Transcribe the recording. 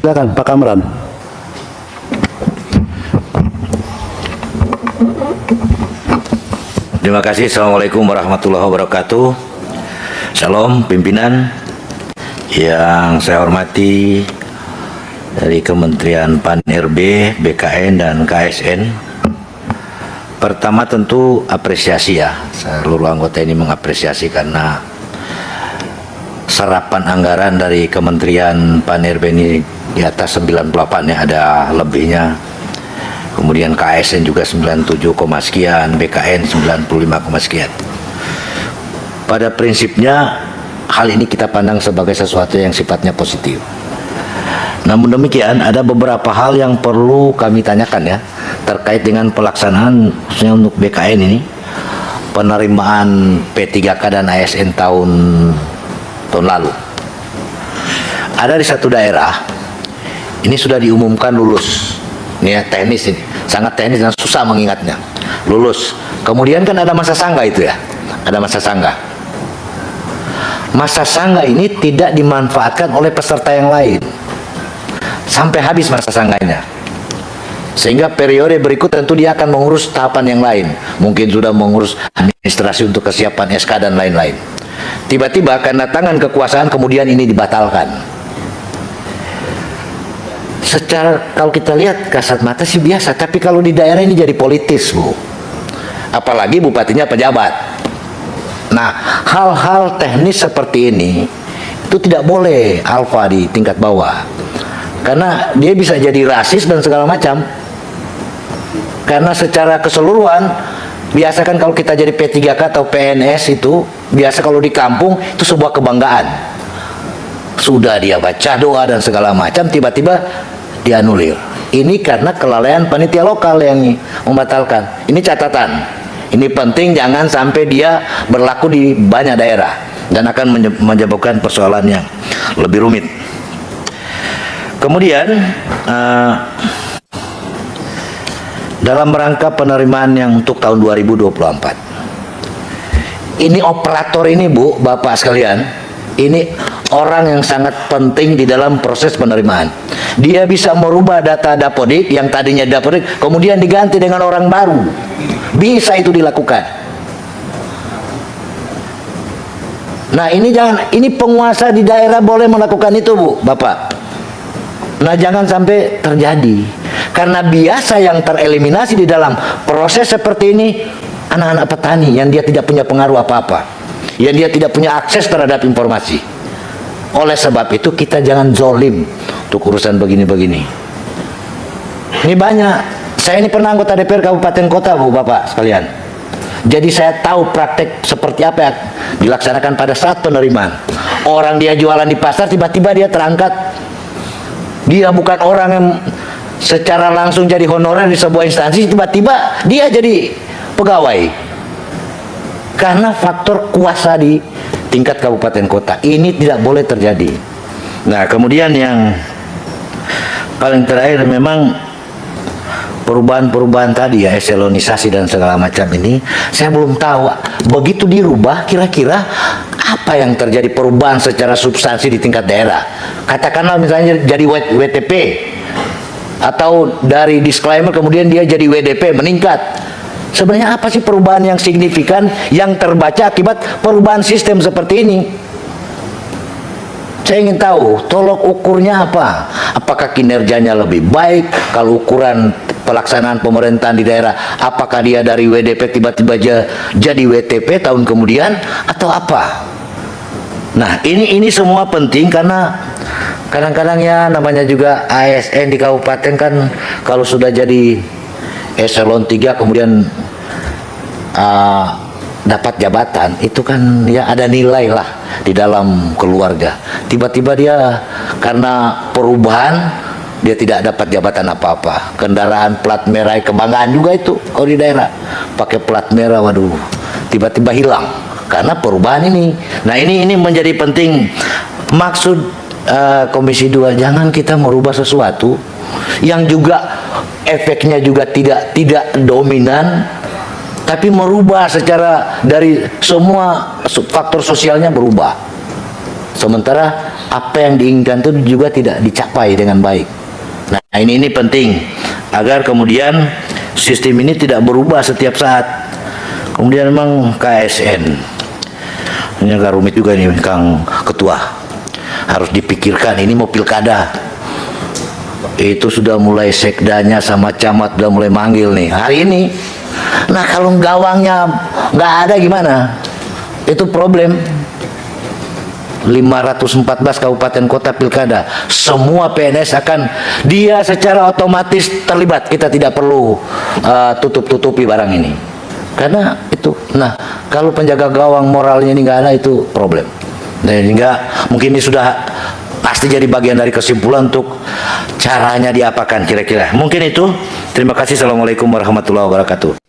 Silakan Pak Kamran. Terima kasih. Assalamualaikum warahmatullahi wabarakatuh. Shalom pimpinan yang saya hormati dari Kementerian PAN-RB, BKN, dan KSN. Pertama tentu apresiasi ya, seluruh anggota ini mengapresiasi karena serapan anggaran dari Kementerian PAN-RB ini di atas 98 ya, ada lebihnya. Kemudian KSN juga 97, sekian, BKN 95, sekian. Pada prinsipnya hal ini kita pandang sebagai sesuatu yang sifatnya positif. Namun demikian ada beberapa hal yang perlu kami tanyakan ya terkait dengan pelaksanaan khususnya untuk BKN ini, penerimaan P3K dan ASN tahun lalu. Ada di satu daerah ini sudah diumumkan lulus. Ini ya, teknis ini, sangat teknis dan susah mengingatnya. Lulus. Kemudian kan ada masa sangga itu ya, ada masa sangga. Masa sangga ini tidak dimanfaatkan oleh peserta yang lain sampai habis masa sangganya. Sehingga periode berikut tentu dia akan mengurus tahapan yang lain. Mungkin sudah mengurus administrasi untuk kesiapan SK dan lain-lain. Tiba-tiba karena tangan kekuasaan kemudian ini dibatalkan. Secara kalau kita lihat kasat mata sih biasa, tapi kalau di daerah ini jadi politis, Bu. Apalagi bupatinya pejabat. Nah, hal-hal teknis seperti ini itu tidak boleh alfa di tingkat bawah. Karena dia bisa jadi rasis dan segala macam. Karena secara keseluruhan biasa kan kalau kita jadi P3K atau PNS itu biasa kalau di kampung itu sebuah kebanggaan. Sudah dia baca doa dan segala macam, tiba-tiba dianulir. Ini karena kelalaian panitia lokal yang membatalkan. Ini catatan. Ini penting, jangan sampai dia berlaku di banyak daerah dan akan menyebabkan persoalan yang lebih rumit. Kemudian dalam rangka penerimaan yang untuk tahun 2024, ini operator ini, Bu, Bapak sekalian, ini orang yang sangat penting di dalam proses penerimaan. Dia bisa merubah data Dapodik yang tadinya Dapodik kemudian diganti dengan orang baru. Bisa itu dilakukan. Nah, ini penguasa di daerah boleh melakukan itu, Bu, Bapak. Nah, jangan sampai terjadi. Karena biasa yang tereliminasi di dalam proses seperti ini anak-anak petani yang dia tidak punya pengaruh apa-apa, yang dia tidak punya akses terhadap informasi. Oleh sebab itu kita jangan zolim untuk urusan begini-begini. Ini banyak. Saya ini pernah anggota DPR Kabupaten Kota, Bu, Bapak sekalian. Jadi saya tahu praktek seperti apa yang dilaksanakan pada saat penerimaan. Orang dia jualan di pasar, tiba-tiba dia terangkat. Dia bukan orang yang secara langsung jadi honorer di sebuah instansi, tiba-tiba dia jadi pegawai. Karena faktor kuasa di tingkat kabupaten kota. Ini tidak boleh terjadi. Nah, kemudian yang paling terakhir memang perubahan-perubahan tadi ya, eselonisasi dan segala macam ini, saya belum tahu begitu dirubah kira-kira apa yang terjadi perubahan secara substansi di tingkat daerah. Katakanlah misalnya jadi WTP atau dari disclaimer kemudian dia jadi WDP meningkat. Sebenarnya apa sih perubahan yang signifikan yang terbaca akibat perubahan sistem seperti ini? Saya ingin tahu tolok ukurnya apa? Apakah kinerjanya lebih baik? Kalau ukuran pelaksanaan pemerintahan di daerah, apakah dia dari WDP tiba-tiba jadi WTP tahun kemudian atau apa? Nah, ini semua penting karena kadang-kadang ya namanya juga ASN di kabupaten kan kalau sudah jadi eselon 3 kemudian dapat jabatan itu kan ya ada nilai lah di dalam keluarga. Tiba-tiba dia karena perubahan dia tidak dapat jabatan apa-apa. Kendaraan plat merah kebanggaan juga itu kalau di daerah pakai plat merah, waduh, tiba-tiba hilang karena perubahan ini. Nah, ini menjadi penting. Maksud Komisi 2, jangan kita merubah sesuatu yang juga efeknya juga tidak dominan, tapi merubah secara dari semua faktor sosialnya berubah. Sementara apa yang diinginkan itu juga tidak dicapai dengan baik. Nah, ini penting agar kemudian sistem ini tidak berubah setiap saat. Kemudian memang KSN ini agak rumit juga nih Kang Ketua, harus dipikirkan. Ini mau pilkada, itu sudah mulai sekdanya sama camat udah mulai manggil nih hari ini. Nah kalau gawangnya nggak ada gimana? Itu problem. 514 kabupaten kota pilkada, semua PNS akan dia secara otomatis terlibat. Kita tidak perlu tutup-tutupi barang ini, karena itu. Nah kalau penjaga gawang moralnya ini nggak ada, itu problem. Sehingga mungkin ini sudah pasti jadi bagian dari kesimpulan untuk caranya diapakan kira-kira. Mungkin itu. Terima kasih. Assalamualaikum warahmatullahi wabarakatuh.